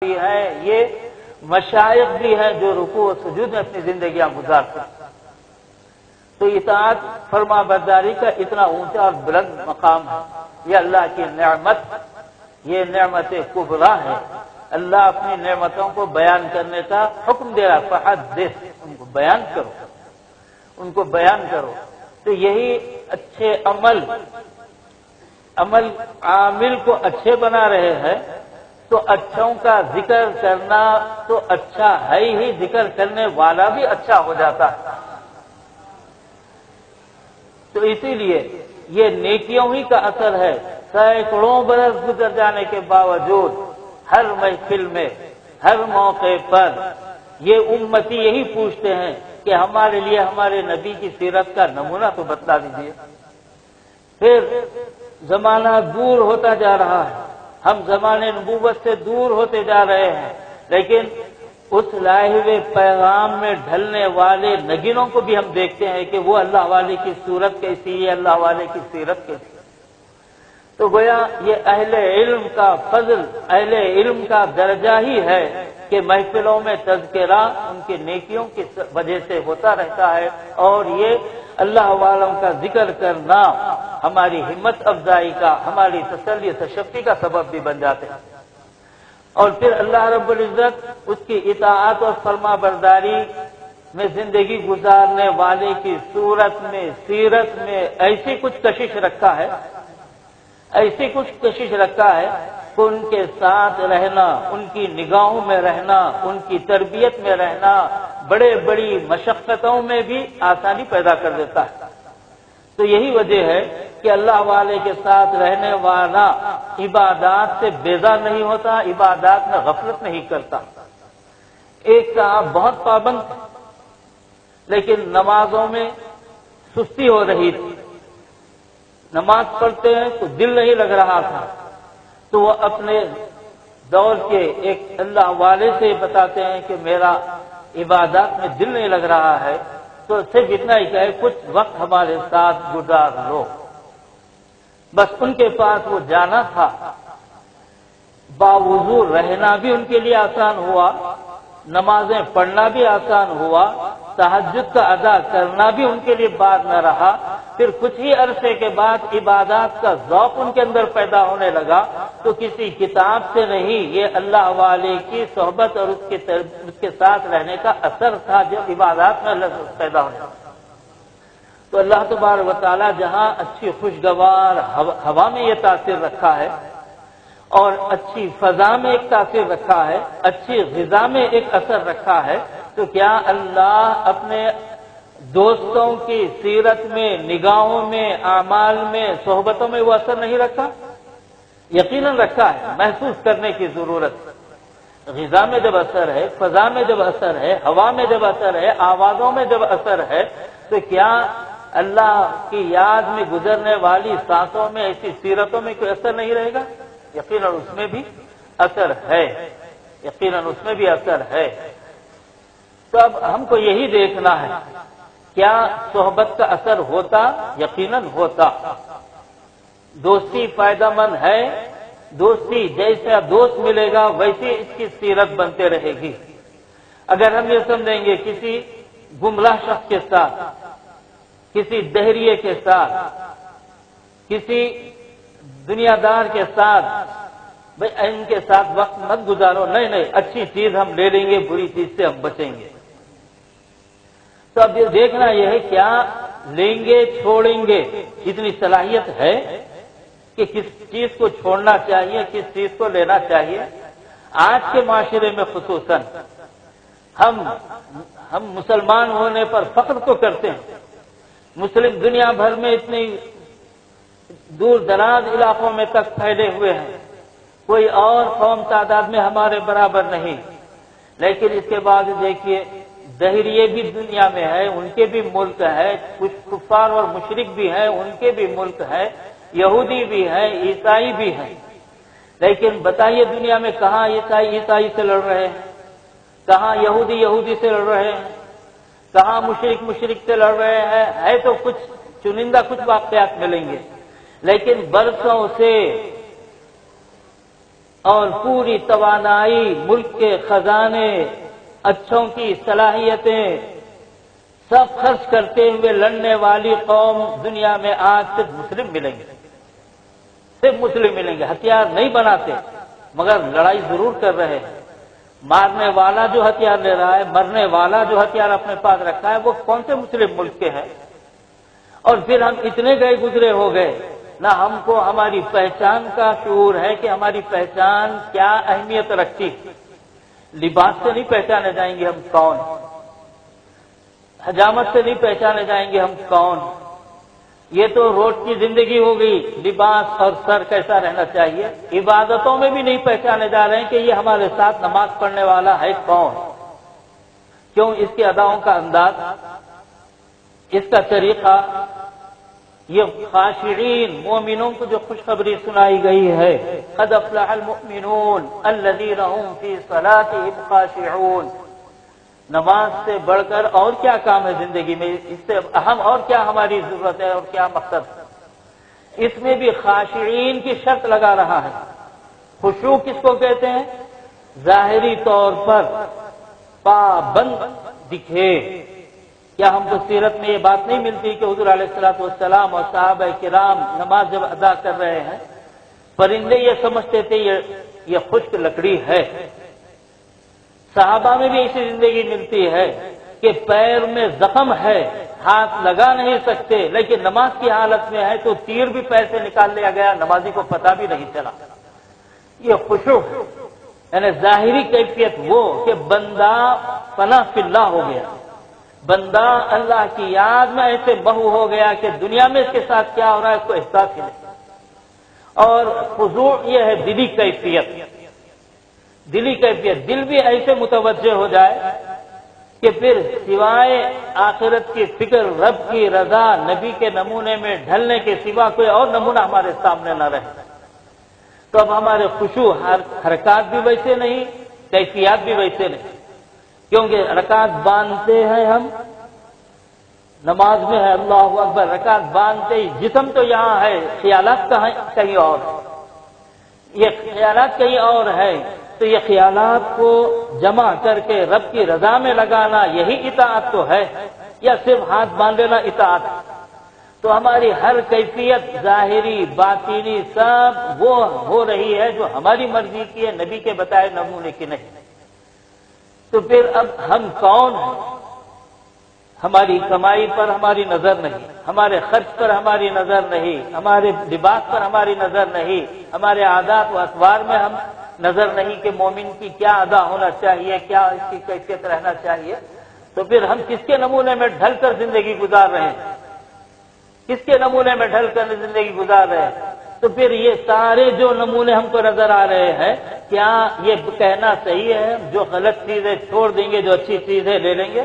بھی ہیں، یہ مشائخ بھی ہیں جو رکوع و سجود میں اپنی زندگیاں گزارتے ہیں۔ تو اطاعت فرما برداری کا اتنا اونچا اور بلند مقام ہے، یہ اللہ کی نعمت، یہ نعمت کبریٰ ہے۔ اللہ اپنی نعمتوں کو بیان کرنے کا حکم دے رہا، فحدث، ان کو بیان کرو، ان کو بیان کرو۔ تو یہی اچھے عامل کو اچھے بنا رہے ہیں، تو اچھوں کا ذکر کرنا تو اچھا ہے ہی، ذکر کرنے والا بھی اچھا ہو جاتا ہے۔ تو اسی لیے یہ نیکیوں ہی کا اثر ہے۔ سینکڑوں برس گزر جانے کے باوجود ہر محفل میں، ہر موقع پر یہ امتی یہی پوچھتے ہیں کہ ہمارے لیے ہمارے نبی کی سیرت کا نمونہ تو بتلا دیجیے۔ پھر زمانہ دور ہوتا جا رہا ہے، ہم زمانے نبوت سے دور ہوتے جا رہے ہیں، لیکن اس لائے ہوئے پیغام میں ڈھلنے والے نگینوں کو بھی ہم دیکھتے ہیں کہ وہ اللہ والے کی صورت کیسی ہے، اللہ والے کی سیرت کیسی ہے۔ تو گویا یہ اہل علم کا فضل، اہل علم کا درجہ ہی ہے کہ محفلوں میں تذکرہ ان کی نیکیوں کی وجہ سے ہوتا رہتا ہے، اور یہ اللہ والوں کا ذکر کرنا ہماری ہمت افزائی کا، ہماری تسلی تشفی کا سبب بھی بن جاتے ہیں۔ اور پھر اللہ رب العزت اس کی اطاعت اور فرما برداری میں زندگی گزارنے والے کی صورت میں، سیرت میں ایسی کچھ کشش رکھا ہے کہ ان کے ساتھ رہنا، ان کی نگاہوں میں رہنا، ان کی تربیت میں رہنا بڑی مشقتوں میں بھی آسانی پیدا کر دیتا ہے۔ تو یہی وجہ ہے کہ اللہ والے کے ساتھ رہنے والا عبادات سے بیزار نہیں ہوتا، عبادات میں غفلت نہیں کرتا۔ ایک صاحب بہت پابند تھے، لیکن نمازوں میں سستی ہو رہی تھی، نماز پڑھتے ہیں تو دل نہیں لگ رہا تھا، تو وہ اپنے دور کے ایک اللہ والے سے بتاتے ہیں کہ میرا عبادات میں دل نہیں لگ رہا ہے، تو صرف اتنا ہی کہے کچھ وقت ہمارے ساتھ گزار لو۔ بس ان کے پاس وہ جانا تھا، باوضو رہنا بھی ان کے لیے آسان ہوا، نمازیں پڑھنا بھی آسان ہوا، تہجد کا ادا کرنا بھی ان کے لیے بات نہ رہا۔ پھر کچھ ہی عرصے کے بعد عبادات کا ذوق ان کے اندر پیدا ہونے لگا، تو کسی کتاب سے نہیں، یہ اللہ والے کی صحبت اور اس کے ساتھ رہنے کا اثر تھا جو عبادات میں پیدا ہونے لگا۔ تو اللہ تبارک و تعالیٰ جہاں اچھی خوشگوار ہوا میں یہ تاثیر رکھا ہے، اور اچھی فضا میں ایک تاثیر رکھا ہے، اچھی غذا میں ایک اثر رکھا ہے، تو کیا اللہ اپنے دوستوں کی سیرت میں، نگاہوں میں، اعمال میں، صحبتوں میں وہ اثر نہیں رکھا؟ یقیناً رکھا ہے، محسوس کرنے کی ضرورت ہے۔ غذا میں جب اثر ہے، فضا میں جب اثر ہے، ہوا میں جب اثر ہے، آوازوں میں جب اثر ہے، تو کیا اللہ کی یاد میں گزرنے والی سانسوں میں، ایسی سیرتوں میں کوئی اثر نہیں رہے گا؟ یقیناً اس میں بھی اثر ہے، یقیناً اس میں بھی اثر ہے۔ تو اب ہم کو یہی دیکھنا ہے، کیا صحبت کا اثر ہوتا؟ یقیناً ہوتا۔ دوستی فائدہ مند ہے، دوستی جیسا دوست ملے گا ویسی اس کی سیرت بنتے رہے گی۔ اگر ہم یہ سمجھیں گے کسی گمراہ شخص کے ساتھ، کسی دہریے کے ساتھ، کسی دنیا دار کے ساتھ، بھئی ان کے ساتھ وقت مت گزارو، نہیں، اچھی چیز ہم لے لیں گے، بری چیز سے ہم بچیں گے۔ تو اب یہ دیکھنا یہ ہے کیا لیں گے، چھوڑیں گے، اتنی صلاحیت ہے کہ کس چیز کو چھوڑنا چاہیے، کس چیز کو لینا چاہیے۔ آج کے معاشرے میں خصوصاً ہم مسلمان ہونے پر فخر تو کرتے ہیں، مسلم دنیا بھر میں اتنی دور دراز علاقوں میں تک پھیلے ہوئے ہیں، کوئی اور قوم تعداد میں ہمارے برابر نہیں، لیکن اس کے بعد دیکھیے دہریے بھی دنیا میں ہے، ان کے بھی ملک ہے، کچھ کفار اور مشرک بھی ہیں، ان کے بھی ملک ہے، یہودی بھی ہیں، عیسائی بھی ہیں، لیکن بتائیے دنیا میں کہاں عیسائی سے لڑ رہے ہیں، کہاں یہودی سے لڑ رہے ہیں، کہاں مشرک سے لڑ رہے ہیں؟ ہے تو کچھ چنندہ کچھ واقعات ملیں گے، لیکن برسوں سے اور پوری توانائی، ملک کے خزانے، اچھوں کی صلاحیتیں سب خرچ کرتے ہوئے لڑنے والی قوم دنیا میں آج صرف مسلم ملیں گے، صرف مسلم ملیں گے۔ ہتھیار نہیں بناتے مگر لڑائی ضرور کر رہے ہیں۔ مارنے والا جو ہتھیار لے رہا ہے، مرنے والا جو ہتھیار اپنے پاس رکھا ہے، وہ کون سے مسلم ملک کے ہیں؟ اور پھر ہم اتنے گئے گزرے ہو گئے، نہ ہم کو ہماری پہچان کا شعور ہے کہ ہماری پہچان کیا اہمیت رکھتی۔ لباس سے نہیں پہچانے جائیں گے ہم کون، حجامت سے نہیں پہچانے جائیں گے ہم کون۔ یہ تو روز کی زندگی ہو گئی، لباس اور سر کیسا رہنا چاہیے۔ عبادتوں میں بھی نہیں پہچانے جا رہے ہیں کہ یہ ہمارے ساتھ نماز پڑھنے والا ہے کون، کیوں؟ اس کی اداؤں کا انداز، اس کا طریقہ، یہ خاشعین مومنوں کو جو خوشخبری سنائی گئی ہے، قد افلح المؤمنون الذین هم فی صلاتهم خاشعون۔ نماز سے بڑھ کر اور کیا کام ہے زندگی میں، اس سے اہم اور کیا ہماری ضرورت ہے اور کیا مقصد؟ اس میں بھی خاشعین کی شرط لگا رہا ہے۔ خشوع کس کو کہتے ہیں؟ ظاہری طور پر پابند دکھے۔ کیا ہم کو سیرت میں یہ بات نہیں ملتی کہ حضور علیہ الصلوۃ والسلام اور صحابہ کرام نماز جب ادا کر رہے ہیں، پرندے یہ سمجھتے تھے یہ خشک لکڑی ہے۔ صحابہ میں بھی ایسی زندگی ملتی ہے کہ پیر میں زخم ہے، ہاتھ لگا نہیں سکتے، لیکن نماز کی حالت میں ہے تو تیر بھی پیر سے نکال لیا گیا، نمازی کو پتہ بھی نہیں چلا۔ یہ خشوع ہے، یعنی ظاہری کیفیت وہ کہ بندہ فنا فی اللہ ہو گیا، بندہ اللہ کی یاد میں ایسے بہو ہو گیا کہ دنیا میں اس کے ساتھ کیا ہو رہا ہے اس کو احساس ہی نہیں۔ اور خضوع یہ ہے دلی کیفیت، دلی کیفیت، دل بھی ایسے متوجہ ہو جائے کہ پھر سوائے آخرت کی فکر، رب کی رضا، نبی کے نمونے میں ڈھلنے کے سوا کوئی اور نمونہ ہمارے سامنے نہ رہے۔ تو اب ہمارے خشوع حرکات بھی ویسے نہیں، کیفیات بھی ویسے نہیں، کیونکہ رکعت باندھتے ہیں ہم، نماز میں ہے اللہ اکبر، رکعت باندھتے ہی جسم تو یہاں ہے، خیالات کہیں اور، یہ خیالات کہیں اور ہے۔ تو یہ خیالات کو جمع کر کے رب کی رضا میں لگانا یہی اطاعت تو ہے، یا صرف ہاتھ باندھ لینا اطاعت؟ تو ہماری ہر کیفیت ظاہری باطنی سب وہ ہو رہی ہے جو ہماری مرضی کی ہے، نبی کے بتائے نمونے کی نہیں۔ تو پھر اب ہم کون ہیں؟ ہماری کمائی پر ہماری نظر نہیں، ہمارے خرچ پر ہماری نظر نہیں، ہمارے لباس پر ہماری نظر نہیں، ہمارے عادات و اطوار میں ہم نظر نہیں کہ مومن کی کیا ادا ہونا چاہیے، کیا اس کی کیفیت رہنا چاہیے۔ تو پھر ہم کس کے نمونے میں ڈھل کر زندگی گزار رہے ہیں؟ کس کے نمونے میں ڈھل کر زندگی گزار رہے ہیں؟ تو پھر یہ سارے جو نمونے ہم کو نظر آ رہے ہیں، کیا یہ کہنا صحیح ہے جو غلط چیزیں چھوڑ دیں گے، جو اچھی چیزیں لے لیں گے؟